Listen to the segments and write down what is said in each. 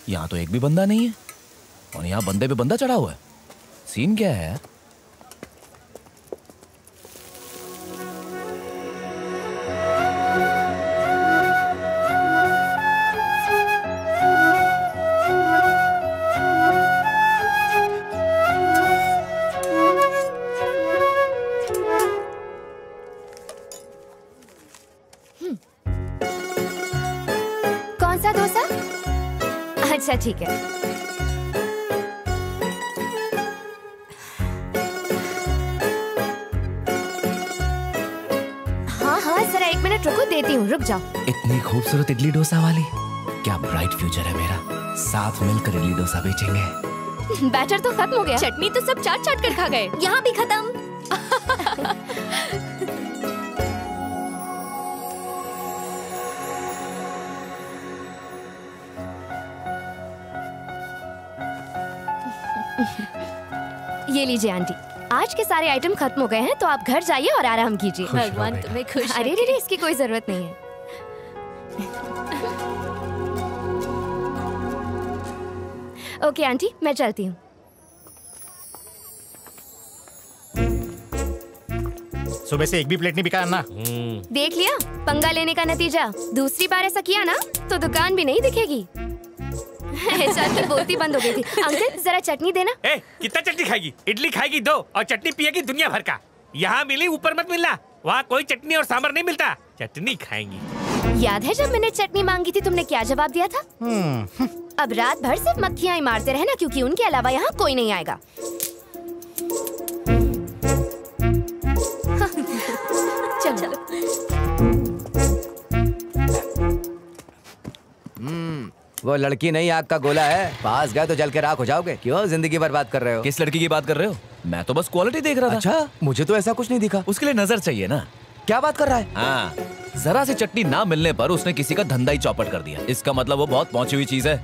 यहाँ तो एक भी बंदा नहीं है और यहाँ बंदे पे बंदा चढ़ा हुआ है। सीन क्या है? कौन सा डोसा? अच्छा ठीक है। हाँ, जरा 1 मिनट रुको, देती हूँ, रुक जाओ। इतनी खूबसूरत इडली डोसा वाली, क्या ब्राइट फ्यूचर है मेरा। साथ मिलकर इडली डोसा बेचेंगे। बैटर तो खत्म हो गया। चटनी तो सब चाट चाट कर खा गए। यहाँ भी खत्म। ये लीजिए आंटी, आज के सारे आइटम खत्म हो गए हैं, तो आप घर जाइए और आराम कीजिए। भगवान तुम्हें खुश अरे रे, इसकी कोई जरूरत नहीं है। ओके आंटी, मैं चलती हूँ। सुबह से एक भी प्लेट नहीं बिका ना। देख लिया पंगा लेने का नतीजा। दूसरी बार ऐसा किया ना तो दुकान भी नहीं दिखेगी। सर की बोलती बंद हो गई थी। अंकल जरा चटनी देना। कितना चटनी खाएगी? इडली खाएगी 2 और चटनी पिएगी दुनिया भर का। यहाँ मिली ऊपर मत मिलना, वहाँ कोई चटनी और सांभर नहीं मिलता। चटनी खाएंगी। याद है जब मैंने चटनी मांगी थी तुमने क्या जवाब दिया था? अब रात भर सिर्फ मक्खियाँ ही मारते रहना, क्योंकि उनके अलावा यहाँ कोई नहीं आएगा। चलो। वो लड़की नहीं आग का गोला है, पास गए तो जल के राख हो जाओगे। क्यों जिंदगी बर्बाद कर रहे हो? किस लड़की की बात कर रहे हो? मैं तो बस क्वालिटी देख रहा था। अच्छा, मुझे तो ऐसा कुछ नहीं दिखा। उसके लिए नजर चाहिए ना। क्या बात कर रहा है? हाँ, जरा सी चटनी ना मिलने पर उसने किसी का धंधा ही चौपट कर दिया। इसका मतलब वो बहुत पहुंची हुई चीज है।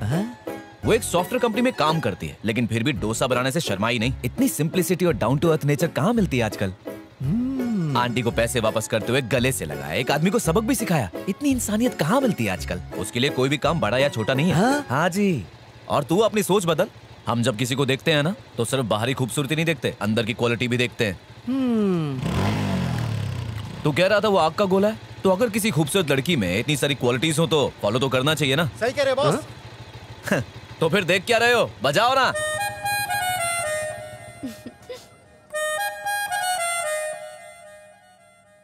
वो एक सॉफ्टवेयर कंपनी में काम करती है, लेकिन फिर भी डोसा बनाने से शर्माई नहीं। इतनी सिंप्लिसिटी और डाउन टू अर्थ नेचर कहाँ मिलती है आजकल। आंटी को पैसे वापस करते हुए गले से लगाया, एक आदमी को सबक भी सिखाया। इतनी इंसानियत कहाँ मिलती है आजकल। उसके लिए कोई भी काम बड़ा या छोटा नहीं है। हाँ जी, और तू अपनी सोच बदल। हम जब किसी को देखते हैं ना तो सिर्फ बाहरी खूबसूरती नहीं देखते, अंदर की क्वालिटी भी देखते हैं। तू कह रहा था वो आग का गोला है, तो अगर किसी खूबसूरत लड़की में इतनी सारी क्वालिटीज हो तो फॉलो तो करना चाहिए ना। सही कह रहे बॉस। तो फिर देख क्या रहे हो, बजाओ ना।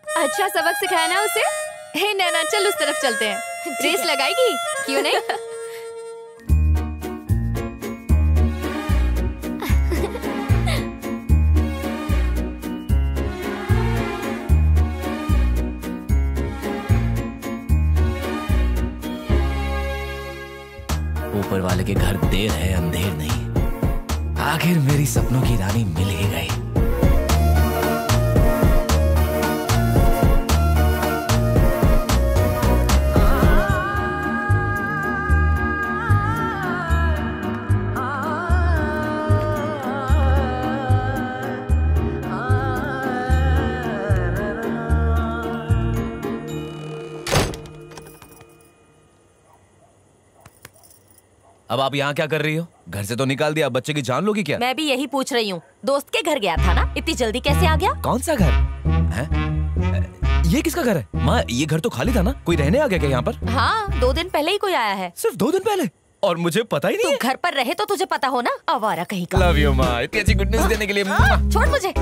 अच्छा सबक सिखाया ना उसे। हे नैना, चल उस तरफ चलते हैं। रेस लगाएगी? क्यों नहीं? ऊपर वाले के घर देर है अंधेर नहीं। आखिर मेरी सपनों की रानी मिल ही गई। अब आप यहाँ क्या कर रही हो? घर से तो निकाल दिया, बच्चे की जान लोगी क्या? मैं भी यही पूछ रही हूँ। दोस्त के घर गया था ना, इतनी जल्दी कैसे आ गया? कौन सा घर है? ये किसका घर है? माँ, ये घर तो खाली था ना, कोई रहने आ गया क्या यहाँ पर? हाँ, 2 दिन पहले ही कोई आया है। सिर्फ 2 दिन पहले? और मुझे पता ही नहीं। तू घर पर रहे तो तुझे पता हो ना, आवारा कहीं का। लव यू माँ, इतनी अच्छी गुड न्यूज़ देने के लिए। छोड़ मुझे।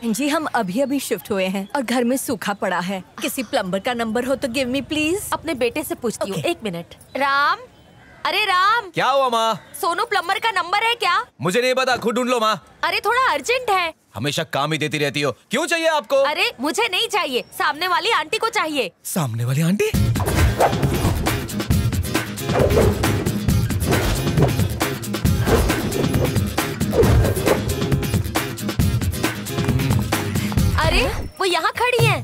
जी हम अभी शिफ्ट हुए हैं और घर में सूखा पड़ा है। किसी प्लम्बर का नंबर हो तो गिव मी प्लीज। अपने बेटे से पूछती हूँ। 1 मिनट। राम, अरे राम। क्या हुआ माँ? सोनू प्लम्बर का नंबर है क्या? मुझे नहीं पता, खुद ढूंढ लो माँ। अरे थोड़ा अर्जेंट है। हमेशा काम ही देती रहती हो, क्यों चाहिए आपको? अरे मुझे नहीं चाहिए, सामने वाली आंटी को चाहिए। सामने वाली आंटी? अरे वो यहाँ खड़ी हैं।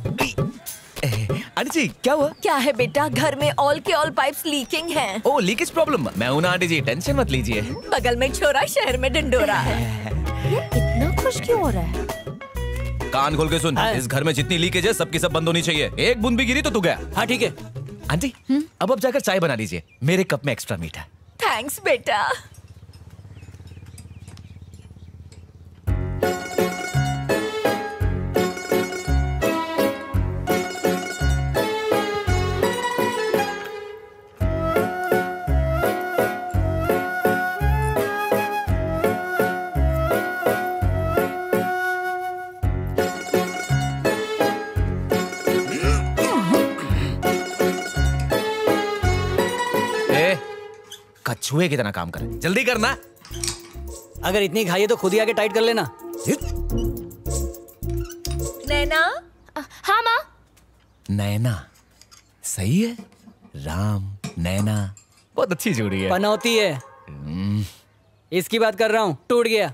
आंटी जी क्या हुआ? क्या है बेटा, घर में ऑल के ऑल पाइप्स लीकिंग हैं। ओ लीकेज प्रॉब्लम। मैं हूं ना आंटी जी, टेंशन मत लीजिए। बगल में छोरा शहर में ढिंडोरा है। ये इतना खुश क्यों हो रहा है? कान खोल के सुन, इस घर में जितनी लीकेज है सबकी सब बंद होनी चाहिए। एक बूंद भी गिरी तो तू गया। हाँ ठीक है। आंटी अब जाकर चाय बना लीजिए, मेरे कप में एक्स्ट्रा मीठा। थैंक्स बेटा। कछुए की तरह काम कर, जल्दी करना। अगर इतनी खाई है तो खुद ही आके टाइट कर लेना। नैना। हाँ माँ। नैना सही है, राम नैना बहुत अच्छी जोड़ी है। पनौती है। इसकी बात कर रहा हूँ, टूट गया।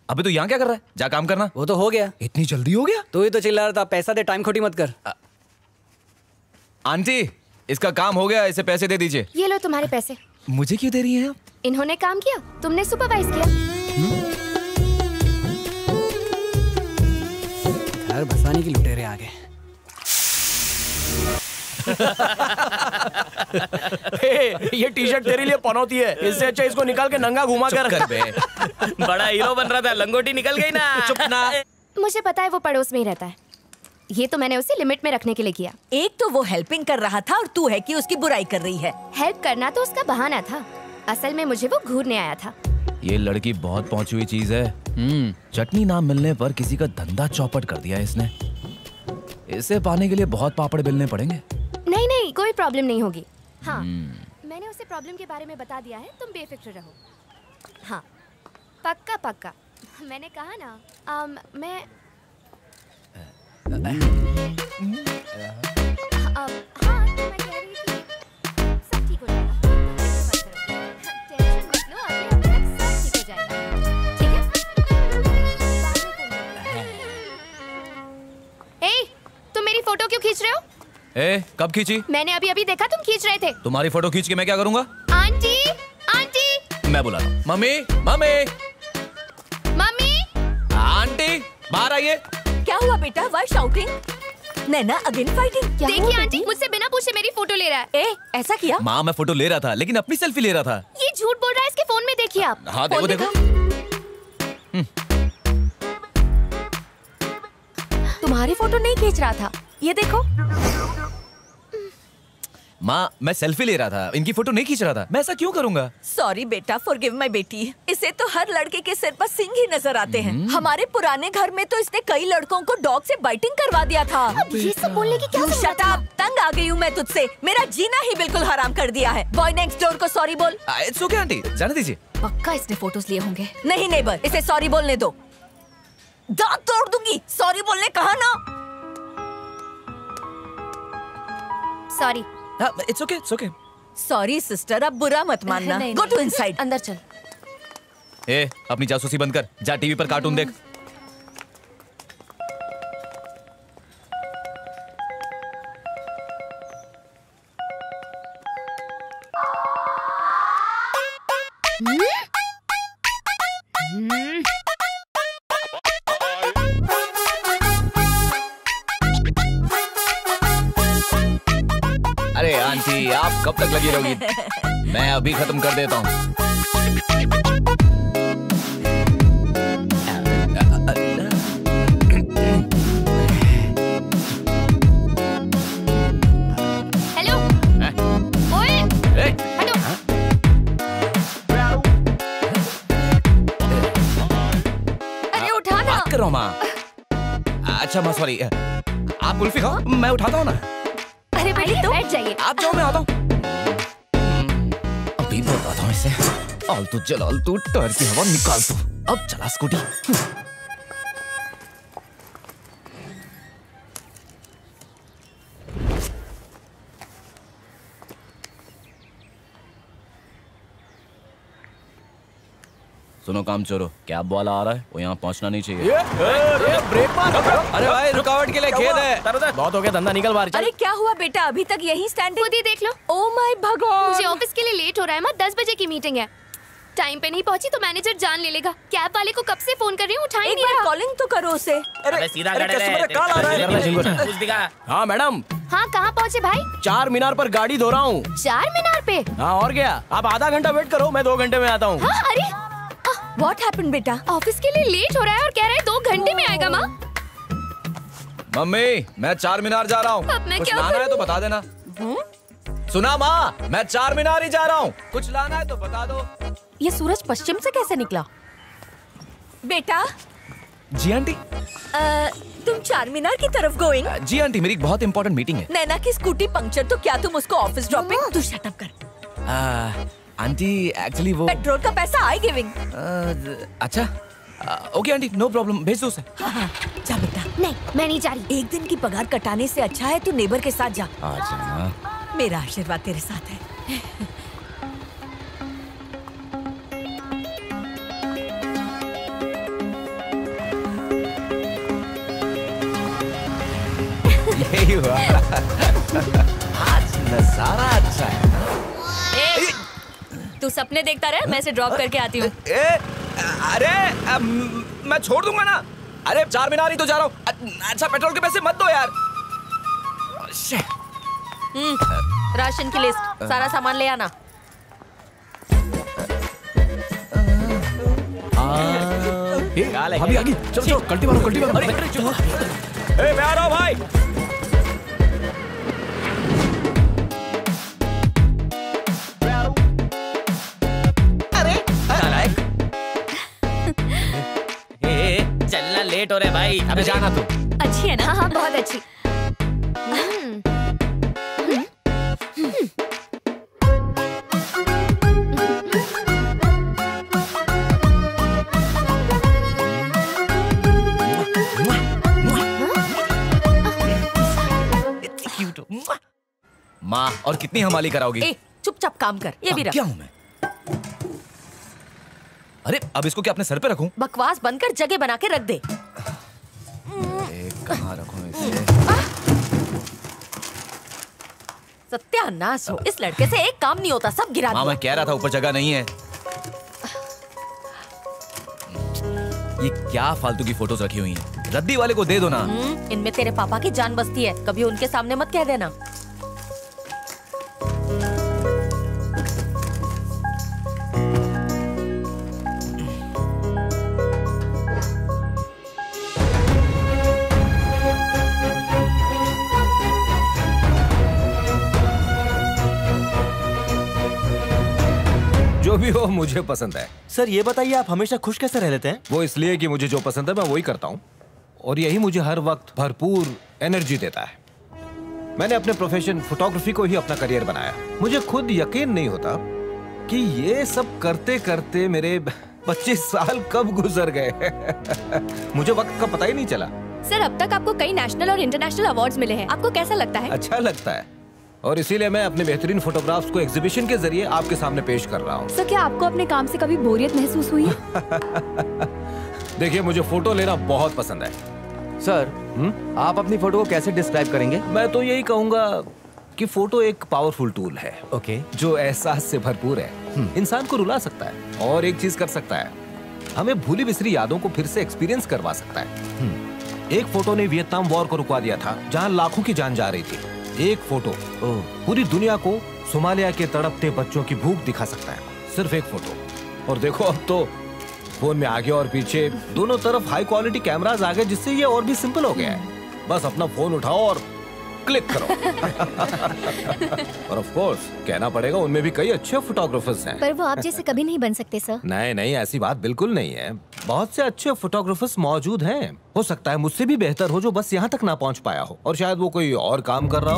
अभी तो यहाँ क्या कर रहा है? जा काम करना। वो तो हो गया। इतनी जल्दी हो गया? तू ही तो चिल्ला रहा था पैसा दे, टाइम खोटी मत कर। आंटी इसका काम हो गया, इसे पैसे दे दीजिए। ये लो तुम्हारे पैसे। मुझे क्यों दे रही हैं आप? इन्होंने काम किया, तुमने सुपरवाइज किया। घर बसाने की लुटेरे आ गए। ये टी शर्ट तेरे लिए पनौती है, इससे अच्छा इसको निकाल के नंगा घुमा कर बे। बड़ा हीरो बन रहा था, लंगोटी निकल गई ना। चुप ना। मुझे पता है वो पड़ोस में ही रहता है, ये तो मैंने उसे लिमिट में रखने के लिए किया। एक तो वो हेल्पिंग कर रहा था और तू है कि उसकी बुराई कर रही है। हेल्प करना तो उसका बहाना था, असल में मुझे वो घूरने आया था। ये लड़की बहुत पहुंची हुई चीज है। चटनी ना मिलने पर किसी का धंधा चौपट कर दिया इसने। इसे पाने के लिए बहुत पापड़ बेलने पड़ेंगे। नहीं नहीं, कोई प्रॉब्लम नहीं होगी। हाँ मैंने उसे प्रॉब्लम के बारे में बता दिया है, तुम बेफिक्र रहो। हाँ पक्का पक्का, मैंने कहा ना। मैं हाँ तो मैं कह रही थी सब ठीक हो जाएगा, टेंशन मत लो, अगले हफ्ते तक सब ठीक हो जाएगा, ठीक है? ए, तुम मेरी फोटो क्यों खींच रहे हो? ए, कब खींची? मैंने अभी अभी देखा तुम खींच रहे थे। तुम्हारी फोटो खींच के मैं क्या करूंगा? Aunty aunty. मैं बुला रहा हूँ। Mummy mummy mummy. आंटी बाहर आइए। क्या हुआ बेटा? Why shouting? Naina again fighting? देखिए आंटी, मुझसे बिना पूछे मेरी फोटो ले रहा है। ए, ऐसा किया? माँ मैं फोटो ले रहा था, लेकिन अपनी सेल्फी ले रहा था। ये झूठ बोल रहा है, इसके फोन में देखिए आप। हाँ देखो देखो। तुम्हारी फोटो नहीं खींच रहा था, ये देखो। माँ मैं सेल्फी ले रहा था, इनकी फोटो नहीं खींच रहा था। मैं ऐसा क्यों करूंगा? सॉरी बेटा, फॉरगिव माय बेटी। इसे तो हर लड़के के सिर पर सिंग ही नजर आते हैं। हमारे पुराने घर में तो इसने कई लड़कों को डॉग से बाइटिंग करवा दिया था। अब ये सब बोलने की क्या जरूरत है? शट अप, तंग आ गई हूँ मैं तुझसे। मेरा जीना ही बिल्कुल हराम कर दिया है। बॉय नेक्स्ट डोर को सॉरी बोल। इट्स ओके आंटी, जाने दीजिए। पक्का इसने फोटोज लिए होंगे। नहीं नेबर, इसे सॉरी बोलने दो। दांत तोड़ दूंगी। सॉरी बोलने कहा ना। Sorry. It's okay it's okay. Sorry sister, अब बुरा मत मानना। Go to inside. अंदर चल। ए, अपनी जासूसी बंद कर, जा टीवी पर कार्टून देख। अरे आंटी आप कब तक लगी रहोगी? मैं अभी खत्म कर देता हूँ। हेलो ओए, हेलो। अरे उठा ना। बात कर रहा हूँ माँ। अच्छा माँ सॉरी, आप कुल्फी खाओ, मैं उठाता हूँ ना। अरे बेटी बैठ जाइए। आप जाओ, मैं आता हूँ। अभी बताता हूँ इसे। आलतू जलाल तू टायर की हवा निकाल तू। अब चला स्कूटी। सुनो काम चोरो, कैब वाला आ रहा है, वो यहाँ पहुँचना नहीं चाहिए। ब्रेक मार। अरे भाई रुकावट के लिए मुझे खेद है। बहुत हो गया, धंधा निकल बाहर चल। अरे क्या हुआ बेटा, अभी तक यही स्टैंड? खुद ही देख लो। ओ माय भगवान, मुझे ऑफिस के लिए लेट हो रहा है। मैं 10 बजे की मीटिंग है। टाइम पे नहीं पहुंची तो मैनेजर जान ले लेगा। कैब वाले को कब से फोन कर रही हूँ, उठा ही एक नहीं बार रहा। कॉलिंग तो करो उसे। अरे सीधा कस्टमर दिखा। हाँ मैडम। हाँ कहाँ पहुँचे भाई? 4 मीनार पर गाड़ी धो रहा हूँ। 4 मीनार पे? हाँ और क्या, आप आधा घंटा वेट करो, मैं 2 घंटे में आता हूँ। हाँ अरे व्हाट हैपेंड बेटा? ऑफिस के लिए लेट हो रहा है और कह रहा है 2 घंटे में आएगा। माँ मम्मी मैं 4 मीनार जा रहा हूँ। अब मैं कुछ क्या लाना है करूं? तो बता देना। सुना माँ, मैं 4 मीनार ही जा रहा हूँ। कुछ लाना है तो बता दो। ये सूरज पश्चिम से कैसे निकला? बेटा जी आंटी। तुम 4 मीनार की तरफ गोइंग? जी आंटी, मेरी एक बहुत इंपॉर्टेंट मीटिंग है। नैना की स्कूटी पंक्चर, तो क्या तुम उसको ऑफिस ड्रॉपिंग? तू शट अप कर। आंटी एक्चुअली वो पेट्रोल का पैसा आई गिविंग। अच्छा ओके आंटी, नो प्रॉब्लम, भेज दो उसे। जा बेटा। नहीं मैं नहीं जा रही। 1 दिन की पगार कटाने से अच्छा है तू नेबर के साथ जा। अच्छा मेरा आशीर्वाद तेरे साथ है। यही हुआ। आज नजारा अच्छा है ना? तू सपने देखता रहे, मैं इसे ड्रॉप करके आती हूँ। अरे मैं छोड़ दूंगा ना। अरे 4 मीनार ही तो जा रहा हूँ। अच्छा पेट्रोल के पैसे मत दो यार। राशन की लिस्ट, सारा सामान ले आना। भाभी आ गई। चलो चलो, कल्टी मारो कल्टी मारो। मैं आ रहा हूँ भाई। चलना लेट हो रहे भाई। अबे जाना तू। अच्छी है ना? हाँ बहुत अच्छी। माँ और कितनी हमाली कराओगी? ए चुपचाप काम कर। ये भी रख। क्या हूँ मैं? अरे अब इसको क्या अपने सर पे रखूं? बकवास बंद कर, जगह बना के रख दे। कहाँ रखूं इसे? सत्यानाश हो, इस लड़के से एक काम नहीं होता, सब गिरा माँ दिया। मैं कह रहा था ऊपर जगह नहीं है। ये क्या फालतू की फोटोज रखी हुई हैं? रद्दी वाले को दे दो ना। इनमें तेरे पापा की जान बसती है, कभी उनके सामने मत कह देना। जो भी हो मुझे पसंद है। सर ये बताइए आप हमेशा खुश कैसे रह लेते हैं? वो इसलिए कि मुझे जो पसंद है मैं वही करता हूँ और यही मुझे हर वक्त भरपूर एनर्जी देता है। मैंने अपने प्रोफेशन फोटोग्राफी को ही अपना करियर बनाया। मुझे खुद यकीन नहीं होता कि ये सब करते करते मेरे 25 साल कब गुजर गए। मुझे वक्त का पता ही नहीं चला। सर अब तक आपको कई नेशनल और इंटरनेशनल अवार्ड्स मिले हैं, आपको कैसा लगता है? अच्छा लगता है और इसीलिए मैं अपने बेहतरीन फोटोग्राफ्स को एग्जीबिशन के जरिए आपके सामने पेश कर रहा हूँ। सर क्या आपको अपने काम से कभी बोरियत महसूस हुई है? देखिए मुझे फोटो लेना बहुत पसंद है। सर आप अपनी फोटो को कैसे डिस्क्राइब करेंगे? मैं तो यही कहूँगा कि फोटो एक पावरफुल टूल है। ओके। जो एहसास से भरपूर है, इंसान को रुला सकता है और एक चीज कर सकता है, हमें भूली बिसरी यादों को फिर से एक्सपीरियंस करवा सकता है। एक फोटो ने वियतनाम वॉर को रुकवा दिया था जहाँ लाखों की जान जा रही थी। एक फोटो पूरी दुनिया को सोमालिया के तड़पते बच्चों की भूख दिखा सकता है, सिर्फ एक फोटो। और देखो अब तो फोन में आगे और पीछे दोनों तरफ हाई क्वालिटी कैमरास आ गए, जिससे ये और भी सिंपल हो गया है। बस अपना फोन उठाओ और क्लिक करो। और ऑफ कोर्स कहना पड़ेगा उनमें भी कई अच्छे फोटोग्राफर्स हैं। पर वो आप जैसे कभी नहीं बन सकते सर। नहीं नहीं, ऐसी बात बिल्कुल नहीं है। बहुत से अच्छे फोटोग्राफर्स मौजूद हैं। हो सकता है मुझसे भी बेहतर हो जो बस यहाँ तक ना पहुँच पाया हो और शायद वो कोई और काम कर रहा हो।